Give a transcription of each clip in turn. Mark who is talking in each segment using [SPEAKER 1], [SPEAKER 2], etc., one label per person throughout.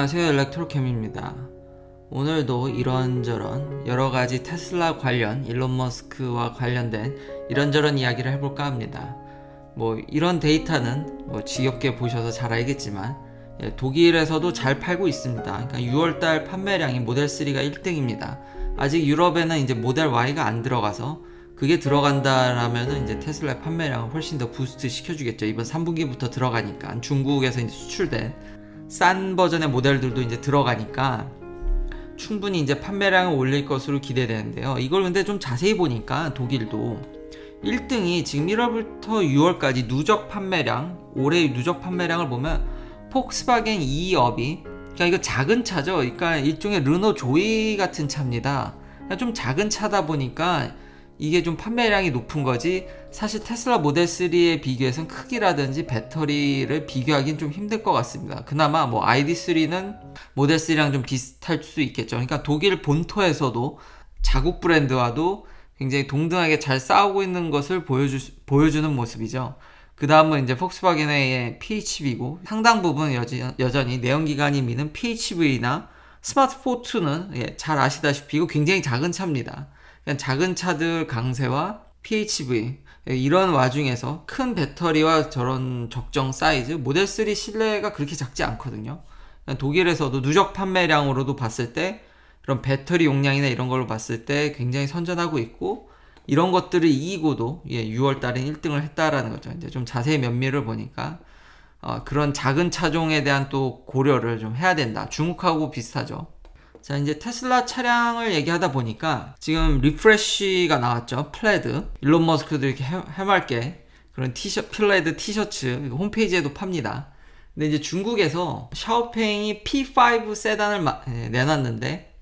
[SPEAKER 1] 안녕하세요, 일렉트로캠입니다. 오늘도 이런저런 여러가지 테슬라 관련, 일론 머스크와 관련된 이런저런 이야기를 해볼까 합니다. 이런 데이터는 지겹게 보셔서 잘 알겠지만 독일에서도 잘 팔고 있습니다. 그러니까 6월달 판매량이 모델 3가 1등입니다. 아직 유럽에는 이제 모델 Y가 안 들어가서 그게 들어간다라면은 이제 테슬라의 판매량을 훨씬 더 부스트 시켜주겠죠. 이번 3분기부터 들어가니까 중국에서 이제 수출된 싼 버전의 모델들도 이제 들어가니까 충분히 이제 판매량을 올릴 것으로 기대되는데요. 이걸 근데 좀 자세히 보니까 독일도 1등이 지금 1월부터 6월까지 누적 판매량, 올해 누적 판매량을 보면 폭스바겐 E업이, 그러니까 이거 작은 차죠. 그러니까 일종의 르노 조이 같은 차입니다. 그러니까 좀 작은 차다 보니까 이게 좀 판매량이 높은 거지, 사실 테슬라 모델 3에 비교해서는 크기라든지 배터리를 비교하기는 좀 힘들 것 같습니다. 그나마 ID3는 모델 3랑 좀 비슷할 수 있겠죠. 그러니까 독일 본토에서도 자국 브랜드와도 굉장히 동등하게 잘 싸우고 있는 것을 보여주는 모습이죠. 그 다음은 이제 폭스바겐의 PHEV고, 상당 부분 여전히 내연기관이 미는 PHEV나 스마트4는 잘 아시다시피 이거 굉장히 작은 차입니다. 작은 차들 강세와 PHEV, 이런 와중에서 큰 배터리와 저런 적정 사이즈, 모델 3 실내가 그렇게 작지 않거든요. 독일에서도 누적 판매량으로도 봤을 때, 그런 배터리 용량이나 이런 걸로 봤을 때 굉장히 선전하고 있고, 이런 것들을 이기고도 6월 달엔 1등을 했다라는 거죠. 이제 좀 자세히 면밀을 보니까 그런 작은 차종에 대한 또 고려를 좀 해야 된다. 중국하고 비슷하죠. 자, 이제 테슬라 차량을 얘기하다 보니까 지금 리프레쉬가 나왔죠. 플레드. 일론 머스크도 이렇게 해맑게 그런 플레드 티셔츠 홈페이지에도 팝니다. 근데 이제 중국에서 샤오팽이 P5 세단을 내놨는데,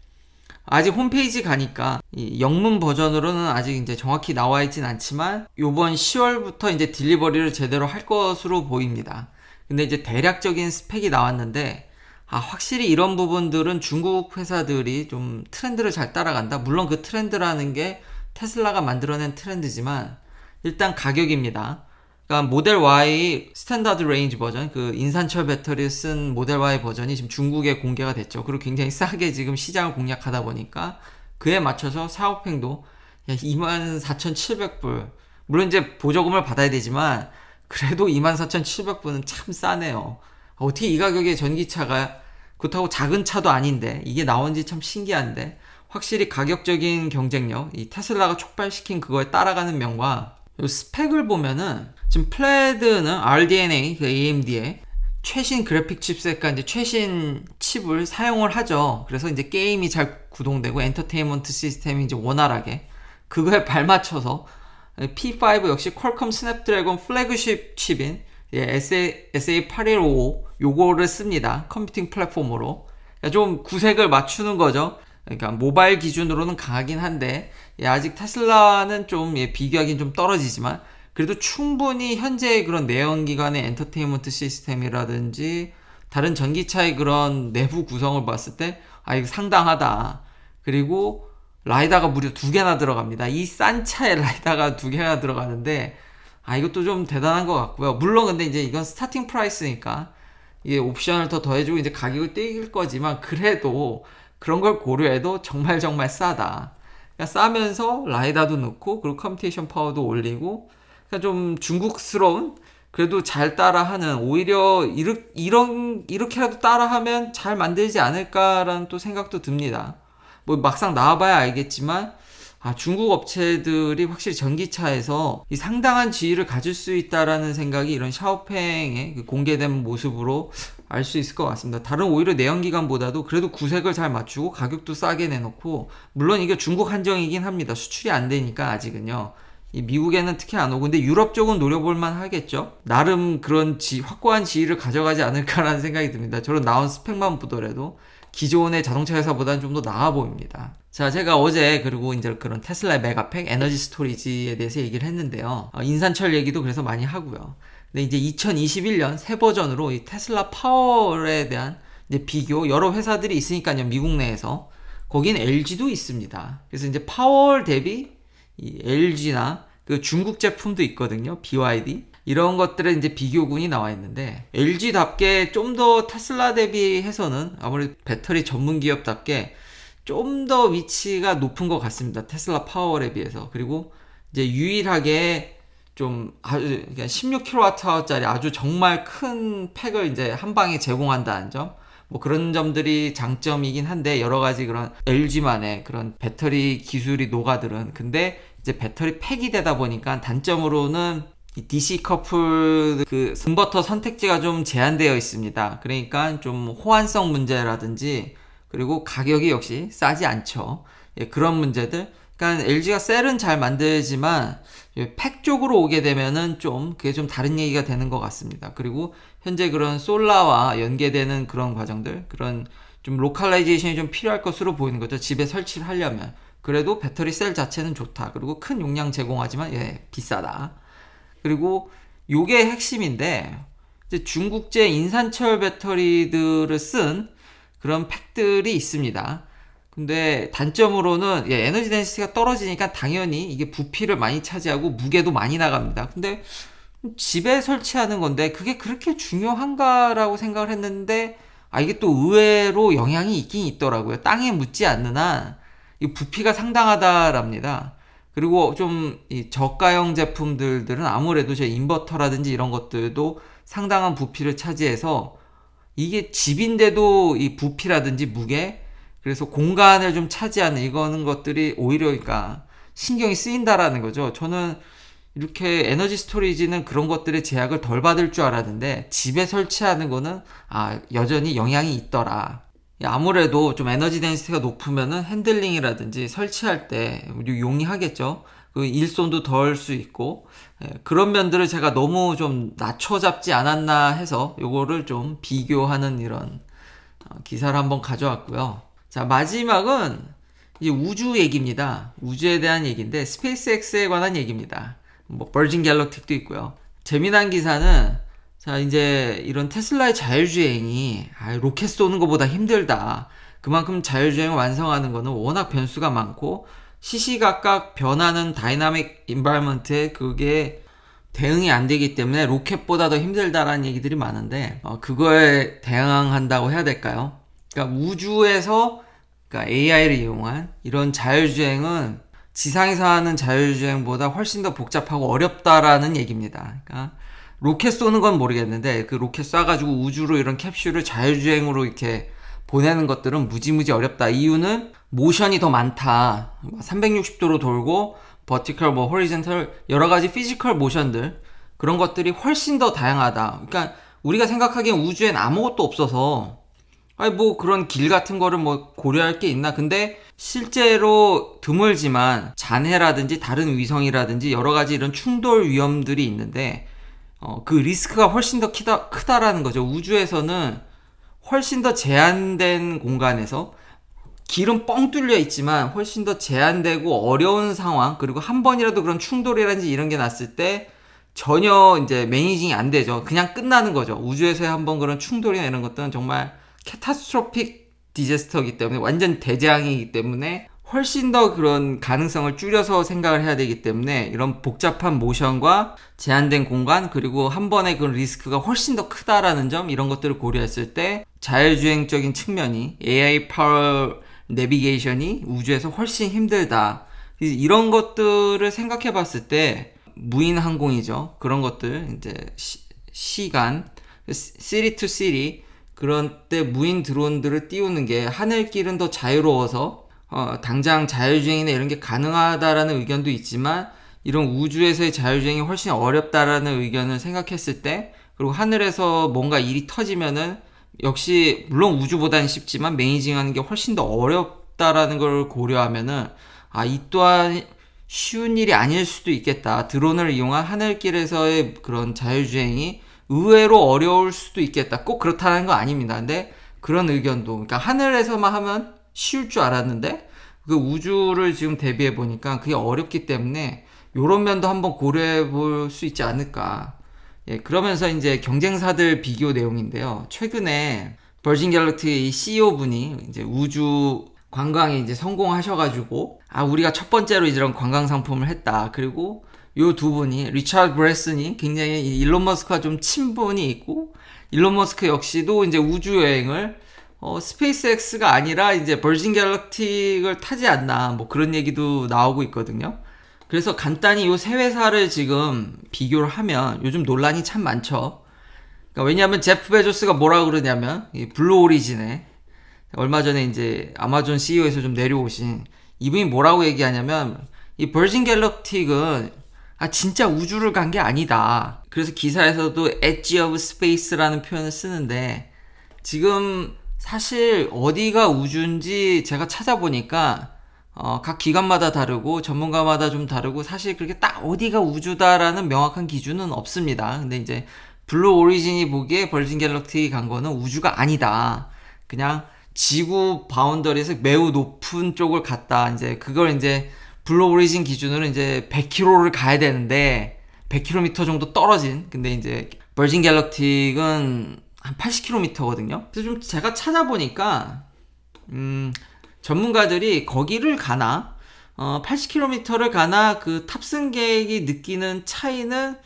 [SPEAKER 1] 아직 홈페이지 가니까 이 영문 버전으로는 아직 이제 정확히 나와 있진 않지만 요번 10월부터 이제 딜리버리를 제대로 할 것으로 보입니다. 근데 이제 대략적인 스펙이 나왔는데, 확실히 이런 부분들은 중국 회사들이 좀 트렌드를 잘 따라간다. 물론 그 트렌드라는 게 테슬라가 만들어낸 트렌드지만 일단 가격입니다. 그러니까 모델 Y 스탠다드 레인지 버전, 그 인산철 배터리를 쓴 모델 Y 버전이 지금 중국에 공개가 됐죠. 그리고 굉장히 싸게 지금 시장을 공략하다 보니까 그에 맞춰서 샤오팽도 24,700불, 물론 이제 보조금을 받아야 되지만 그래도 24,700불은 참 싸네요. 어떻게 이 가격에 전기차가, 그렇다고 작은 차도 아닌데 이게 나온지 참 신기한데, 확실히 가격적인 경쟁력, 이 테슬라가 촉발시킨 그거에 따라가는 면과 스펙을 보면은 지금 플레드는 RDNA, 그 AMD의 최신 그래픽 칩셋과 이제 최신 칩을 사용을 하죠. 그래서 이제 게임이 잘 구동되고 엔터테인먼트 시스템이 이제 원활하게 그거에 발맞춰서 P5 역시 퀄컴 스냅드래곤 플래그십 칩인 SA8155 요거를 씁니다. 컴퓨팅 플랫폼으로. 그러니까 좀 구색을 맞추는 거죠. 그러니까 모바일 기준으로는 강하긴 한데 아직 테슬라는 좀 비교하기는 좀 떨어지지만 그래도 충분히 현재의 그런 내연기관의 엔터테인먼트 시스템이라든지 다른 전기차의 그런 내부 구성을 봤을 때 이거 상당하다. 그리고 라이다가 무려 2개나 들어갑니다. 이 싼 차에 라이다가 2개나 들어가는데 이것도 좀 대단한 것 같고요. 물론 근데 이제 이건 스타팅 프라이스니까 이게 옵션을 더 더해주고 이제 가격을 뛸 거지만, 그래도 그런 걸 고려해도 정말 싸다. 그러니까 싸면서 라이다도 넣고 그리고 컴퓨테이션 파워도 올리고, 그러니까 좀 중국스러운, 그래도 잘 따라하는, 오히려 이렇게라도 따라하면 잘 만들지 않을까라는 또 생각도 듭니다. 막상 나와봐야 알겠지만 중국 업체들이 확실히 전기차에서 이 상당한 지위를 가질 수 있다라는 생각이 이런 샤오팽의 공개된 모습으로 알 수 있을 것 같습니다. 다른 오히려 내연기관보다도 그래도 구색을 잘 맞추고 가격도 싸게 내놓고, 물론 이게 중국 한정이긴 합니다. 수출이 안 되니까 아직은요. 이 미국에는 특히 안 오고, 근데 유럽 쪽은 노려볼만 하겠죠. 나름 그런 확고한 지위를 가져가지 않을까라는 생각이 듭니다. 저런 나온 스펙만 보더라도 기존의 자동차 회사보다는 좀 더 나아 보입니다. 자, 제가 어제 그리고 이제 그런 테슬라의 메가팩 에너지 스토리지에 대해서 얘기를 했는데요. 인산철 얘기도 그래서 많이 하고요. 근데 이제 2021년 새 버전으로 이 테슬라 파워에 대한 이제 비교, 여러 회사들이 있으니까요. 미국 내에서. 거긴 LG도 있습니다. 그래서 이제 파워 대비 이 LG나 그 중국 제품도 있거든요. BYD. 이런 것들의 이제 비교군이 나와 있는데, LG답게 좀 더 테슬라 대비해서는 아무래도 배터리 전문 기업답게 좀 더 위치가 높은 것 같습니다. 테슬라 파워에 비해서. 그리고 이제 유일하게 좀 아주 16kWh짜리 아주 정말 큰 팩을 이제 한 방에 제공한다는 점, 뭐 그런 점들이 장점이긴 한데, 여러 가지 그런 LG만의 그런 배터리 기술이 녹아들은, 근데 이제 배터리 팩이 되다 보니까 단점으로는 이 DC 커플 그 인버터 선택지가 좀 제한되어 있습니다. 그러니까 좀 호환성 문제라든지, 그리고 가격이 역시 싸지 않죠. 예, 그런 문제들. 그러니까 LG가 셀은 잘 만들지만 팩 쪽으로 오게 되면은 좀 그게 좀 다른 얘기가 되는 것 같습니다. 그리고 현재 그런 솔라와 연계되는 그런 과정들, 그런 좀 로컬라이제이션이 좀 필요할 것으로 보이는 거죠. 집에 설치를 하려면. 그래도 배터리 셀 자체는 좋다. 그리고 큰 용량 제공하지만 비싸다. 그리고 요게 핵심인데, 이제 중국제 인산철 배터리들을 쓴 그런 팩들이 있습니다. 근데 단점으로는 에너지 덴시티가 떨어지니까 당연히 이게 부피를 많이 차지하고 무게도 많이 나갑니다. 근데 집에 설치하는 건데 그게 그렇게 중요한가라고 생각을 했는데, 이게 또 의외로 영향이 있긴 있더라고요. 땅에 묻지 않는 한 이 부피가 상당하다랍니다. 그리고 좀 이 저가형 제품들은 아무래도 제 인버터라든지 이런 것들도 상당한 부피를 차지해서, 이게 집인데도 이 부피라든지 무게, 그래서 공간을 좀 차지하는 이거는 것들이 오히려 그러니까 신경이 쓰인다라는 거죠. 저는 이렇게 에너지 스토리지는 그런 것들의 제약을 덜 받을 줄 알았는데, 집에 설치하는 거는 여전히 영향이 있더라. 아무래도 좀 에너지 덴시티가 높으면은 핸들링이라든지 설치할 때 용이하겠죠. 그 일손도 덜 수 있고, 그런 면들을 제가 너무 좀 낮춰 잡지 않았나 해서 요거를 좀 비교하는 이런 기사를 한번 가져왔고요. 자, 마지막은 이제 우주 얘기입니다. 우주에 대한 얘기인데 스페이스X에 관한 얘기입니다. 뭐 버진 갤럭틱도 있고요. 재미난 기사는, 자, 이제 이런 테슬라의 자율주행이 로켓 쏘는 것보다 힘들다. 그만큼 자율주행을 완성하는 거는 워낙 변수가 많고 시시각각 변하는 다이나믹 인바이먼트에 그게 대응이 안 되기 때문에 로켓보다 더 힘들다라는 얘기들이 많은데, 그거에 대응한다고 해야 될까요? 그러니까 우주에서 그러니까 AI를 이용한 이런 자율주행은 지상에서 하는 자율주행보다 훨씬 더 복잡하고 어렵다라는 얘기입니다. 그러니까 로켓 쏘는 건 모르겠는데 그 로켓 쏴가지고 우주로 이런 캡슐을 자율주행으로 이렇게 보내는 것들은 무지무지 어렵다. 이유는 모션이 더 많다. 360도로 돌고 버티컬, 호리젠털 여러 가지 피지컬 모션들, 그런 것들이 훨씬 더 다양하다. 그러니까 우리가 생각하기엔 우주엔 아무것도 없어서 그런 길 같은 거를 고려할 게 있나? 근데 실제로 드물지만 잔해라든지 다른 위성이라든지 여러 가지 이런 충돌 위험들이 있는데, 그 리스크가 훨씬 더 크다라는 거죠. 우주에서는 훨씬 더 제한된 공간에서 길은 뻥 뚫려 있지만 훨씬 더 제한되고 어려운 상황, 그리고 한 번이라도 그런 충돌이라든지 이런 게 났을 때 전혀 이제 매니징이 안 되죠. 그냥 끝나는 거죠. 우주에서의 한번 그런 충돌이나 이런 것들은 정말 캐타스트로픽 디제스터이기 때문에, 완전 대재앙이기 때문에 훨씬 더 그런 가능성을 줄여서 생각을 해야 되기 때문에, 이런 복잡한 모션과 제한된 공간, 그리고 한 번의 그런 리스크가 훨씬 더 크다라는 점, 이런 것들을 고려했을 때 자율주행적인 측면이, AI 파워 내비게이션이 우주에서 훨씬 힘들다. 이런 것들을 생각해 봤을 때 무인 항공이죠. 그런 것들, 이제 시간, 시리 투 시리, 그런 때 무인 드론들을 띄우는 게 하늘길은 더 자유로워서 당장 자율주행이나 이런 게 가능하다라는 의견도 있지만, 이런 우주에서의 자율주행이 훨씬 어렵다라는 의견을 생각했을 때, 그리고 하늘에서 뭔가 일이 터지면은 역시 물론 우주보다는 쉽지만 매니징하는 게 훨씬 더 어렵다라는 걸 고려하면은 이 또한 쉬운 일이 아닐 수도 있겠다. 드론을 이용한 하늘길에서의 그런 자율주행이 의외로 어려울 수도 있겠다. 꼭 그렇다는 거 아닙니다. 근데 그런 의견도, 그러니까 하늘에서만 하면 쉬울 줄 알았는데 그 우주를 지금 대비해 보니까 그게 어렵기 때문에 요런 면도 한번 고려해 볼 수 있지 않을까. 그러면서 이제 경쟁사들 비교 내용인데요. 최근에 버진 갤럭틱의 CEO 분이 이제 우주 관광에 이제 성공하셔가지고, 우리가 첫 번째로 이런 관광 상품을 했다. 그리고 요 두 분이, 리차드 브랜슨이 굉장히 일론 머스크와 좀 친분이 있고, 일론 머스크 역시도 이제 우주여행을 스페이스X가 아니라 이제 버진 갤럭틱을 타지 않나, 뭐 그런 얘기도 나오고 있거든요. 그래서 간단히 요 세 회사를 지금 비교를 하면 요즘 논란이 참 많죠. 그러니까 왜냐하면 제프 베조스가 뭐라 그러냐면, 이 블루 오리진에 얼마 전에 이제 아마존 CEO에서 좀 내려오신 이분이 뭐라고 얘기하냐면, 이 버진 갤럭틱은 진짜 우주를 간 게 아니다. 그래서 기사에서도 edge of space라는 표현을 쓰는데, 지금 사실 어디가 우주인지 제가 찾아보니까 각 기관마다 다르고 전문가마다 좀 다르고, 사실 그렇게 딱 어디가 우주다라는 명확한 기준은 없습니다. 근데 이제 블루 오리진이 보기에 버진 갤럭틱이 간 거는 우주가 아니다. 그냥 지구 바운더리에서 매우 높은 쪽을 갔다. 이제 그걸 이제 블루 오리진 기준으로 이제 100km를 가야 되는데 100km 정도 떨어진, 근데 이제 버진 갤럭틱은 한 80km거든요. 그래서 좀 제가 찾아보니까 전문가들이 거기를 가나 80km를 가나 그 탑승객이 느끼는 차이는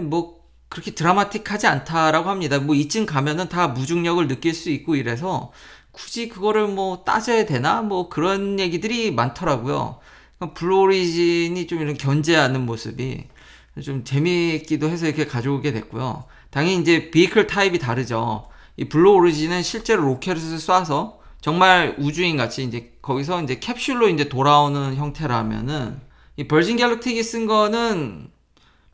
[SPEAKER 1] 뭐 그렇게 드라마틱하지 않다라고 합니다. 뭐 이쯤 가면은 다 무중력을 느낄 수 있고 이래서 굳이 그거를 뭐 따져야 되나 뭐 그런 얘기들이 많더라고요. 블루 오리진이 좀 이런 견제하는 모습이 좀 재미있기도 해서 이렇게 가져오게 됐고요. 당연히 이제 비이클 타입이 다르죠. 이 블루 오리진은 실제로 로켓을 쏴서 정말 우주인 같이 이제 거기서 이제 캡슐로 이제 돌아오는 형태라면은, 이 버진 갤럭틱이 쓴 거는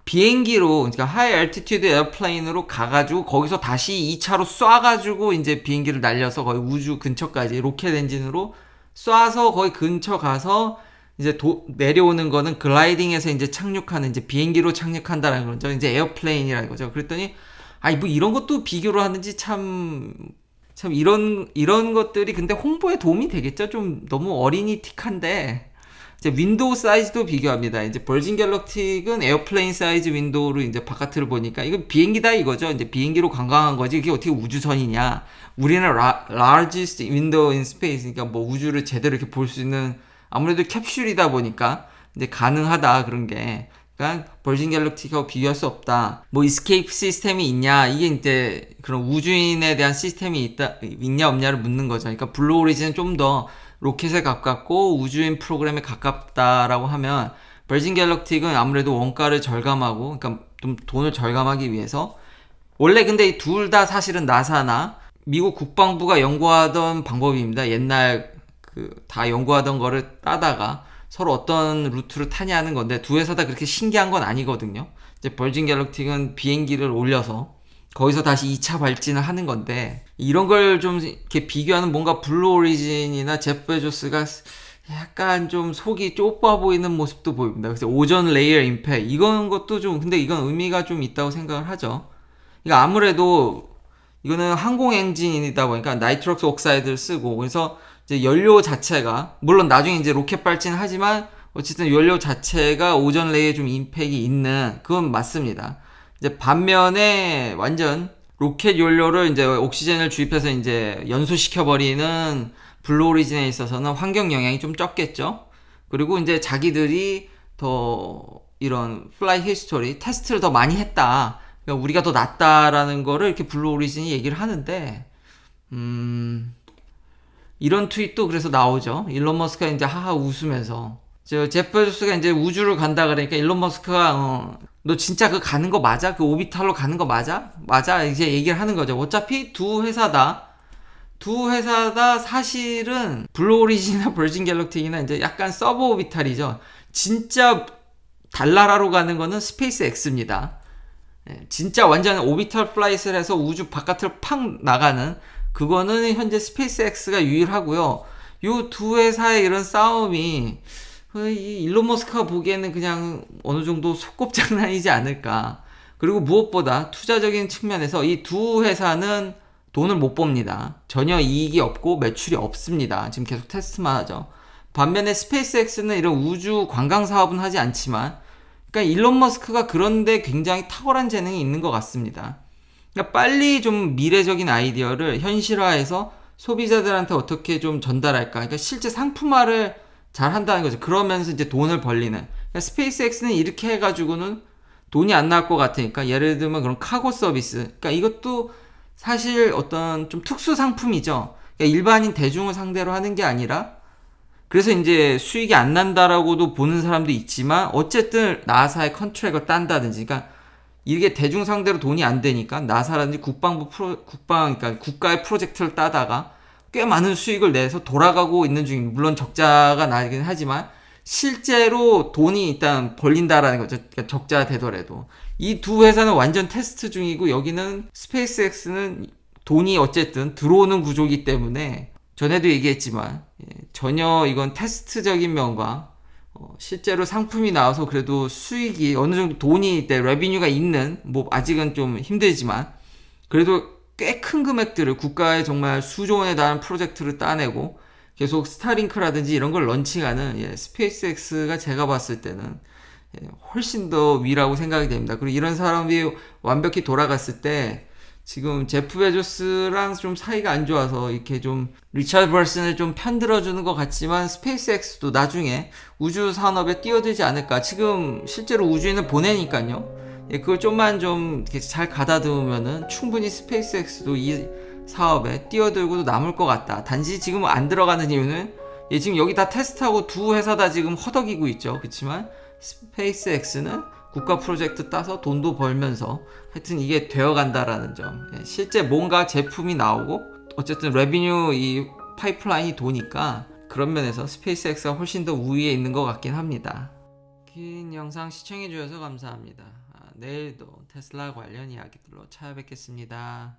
[SPEAKER 1] 비행기로, 그러니까 하이 알티튜드 에어플레인으로 가가지고 거기서 다시 2차로 쏴가지고 이제 비행기를 날려서 거의 우주 근처까지 로켓 엔진으로 쏴서 거의 근처 가서 이제 내려오는 거는 글라이딩에서 이제 착륙하는, 이제 비행기로 착륙한다는 거죠. 이제 에어플레인이라는 거죠. 그랬더니 뭐 이런 것도 비교를 하는지 참 이런 것들이 근데 홍보에 도움이 되겠죠. 좀 너무 어린이틱한데, 이제 윈도우 사이즈도 비교합니다. 이제 버진 갤럭틱은 에어플레인 사이즈 윈도우로 이제 바깥을 보니까 이건 비행기다 이거죠. 이제 비행기로 관광한 거지 그게 어떻게 우주선이냐. 우리는 largest window in space, 그러니까 뭐 우주를 제대로 이렇게 볼 수 있는, 아무래도 캡슐이다 보니까 이제 가능하다 그런 게. 그러니까 버진 갤럭틱하고 비교할 수 없다. 뭐 이스케이프 시스템이 있냐, 이게 이제 그런 우주인에 대한 시스템이 있냐 없냐를 묻는 거죠. 그러니까 블루 오리진은 좀 더 로켓에 가깝고 우주인 프로그램에 가깝다라고 하면, 버진 갤럭틱은 아무래도 원가를 절감하고, 그러니까 좀 돈을 절감하기 위해서, 원래 근데 둘 다 사실은 나사나 미국 국방부가 연구하던 방법입니다. 옛날 다 연구하던 거를 따다가 서로 어떤 루트를 타냐는 건데, 두 회사 다 그렇게 신기한 건 아니거든요. 이제 버진 갤럭틱은 비행기를 올려서 거기서 다시 2차 발진을 하는 건데, 이런 걸 좀 이렇게 비교하는, 뭔가 블루 오리진이나 제프 베조스가 약간 좀 속이 좁아 보이는 모습도 보입니다. 그래서 오존 레이어 임팩, 이건 것도 좀, 근데 이건 의미가 좀 있다고 생각을 하죠. 그러니까 아무래도 이거는 항공 엔진이다 보니까 나이트로스 옥사이드를 쓰고, 그래서 이제 연료 자체가, 물론 나중에 이제 로켓 발진을 하지만 어쨌든 연료 자체가 오존 레이에 좀 임팩이 있는, 그건 맞습니다. 이제 반면에 완전 로켓 연료를 이제 옥시젠을 주입해서 이제 연소시켜버리는 블루 오리진에 있어서는 환경 영향이 좀 적겠죠. 그리고 이제 자기들이 더 이런 플라이 히스토리 테스트를 더 많이 했다, 그러니까 우리가 더 낫다라는 거를 이렇게 블루 오리진이 얘기를 하는데, 이런 트윗도 그래서 나오죠. 일론 머스크가 이제 하하 웃으면서, 제프 베조스가 이제 우주를 간다 그러니까 일론 머스크가 너 진짜 그 가는 거 맞아? 그 오비탈로 가는 거 맞아? 맞아? 이제 얘기를 하는 거죠. 어차피 두 회사다 사실은 블루 오리진이나 버진 갤럭틱이나 이제 약간 서브 오비탈이죠. 진짜 달나라로 가는 거는 스페이스 X입니다. 진짜 완전 오비탈 플라이트를 해서 우주 바깥으로 팍 나가는, 그거는 현재 스페이스 X가 유일하고요. 요 두 회사의 이런 싸움이 이 일론 머스크가 보기에는 그냥 어느 정도 소꿉장난이지 않을까. 그리고 무엇보다 투자적인 측면에서 이 두 회사는 돈을 못 봅니다. 전혀 이익이 없고 매출이 없습니다. 지금 계속 테스트만 하죠. 반면에 스페이스 X는 이런 우주 관광 사업은 하지 않지만, 그러니까 일론 머스크가 그런데 굉장히 탁월한 재능이 있는 것 같습니다. 그러니까 빨리 좀 미래적인 아이디어를 현실화해서 소비자들한테 어떻게 좀 전달할까. 그러니까 실제 상품화를 잘 한다는 거죠. 그러면서 이제 돈을 벌리는. 그러니까 그러니까 스페이스X는 이렇게 해가지고는 돈이 안 나올 것 같으니까, 예를 들면 그런 카고 서비스, 그러니까 이것도 사실 어떤 좀 특수 상품이죠. 그러니까 일반인 대중을 상대로 하는 게 아니라, 그래서 이제 수익이 안 난다라고도 보는 사람도 있지만, 어쨌든 나사의 컨트랙을 딴다든지, 그러니까 이게 대중 상대로 돈이 안 되니까 나사라든지 그러니까 국가의 프로젝트를 따다가 꽤 많은 수익을 내서 돌아가고 있는 중입니다. 물론 적자가 나긴 하지만 실제로 돈이 일단 벌린다라는 거죠. 그러니까 적자 되더라도. 이 두 회사는 완전 테스트 중이고, 여기는 스페이스X는 돈이 어쨌든 들어오는 구조이기 때문에, 전에도 얘기했지만 전혀 이건 테스트적인 면과 실제로 상품이 나와서 그래도 수익이 어느 정도 돈이 레비뉴가 있는, 뭐 아직은 좀 힘들지만 그래도 꽤 큰 금액들을, 국가에 정말 수조 원에 달하는 프로젝트를 따내고 계속 스타링크라든지 이런 걸 런칭하는 스페이스X가 제가 봤을 때는 훨씬 더 위라고 생각이 됩니다. 그리고 이런 사람이 완벽히 돌아갔을 때, 지금 제프 베조스랑 좀 사이가 안 좋아서 이렇게 좀 리차드 버슨을 좀 편들어주는 것 같지만, 스페이스X도 나중에 우주 산업에 뛰어들지 않을까. 지금 실제로 우주인을 보내니까요. 그걸 좀만 좀 잘 가다듬으면은 충분히 스페이스X도 이 사업에 뛰어들고도 남을 것 같다. 단지 지금 안 들어가는 이유는, 지금 여기 다 테스트하고 두 회사 다 지금 허덕이고 있죠. 그렇지만 스페이스X는 국가 프로젝트 따서 돈도 벌면서 하여튼 이게 되어간다라는 점. 실제 뭔가 제품이 나오고 어쨌든 레비뉴 이 파이프라인이 도니까, 그런 면에서 스페이스X가 훨씬 더 우위에 있는 것 같긴 합니다. 긴 영상 시청해주셔서 감사합니다. 내일도 테슬라 관련 이야기들로 찾아뵙겠습니다.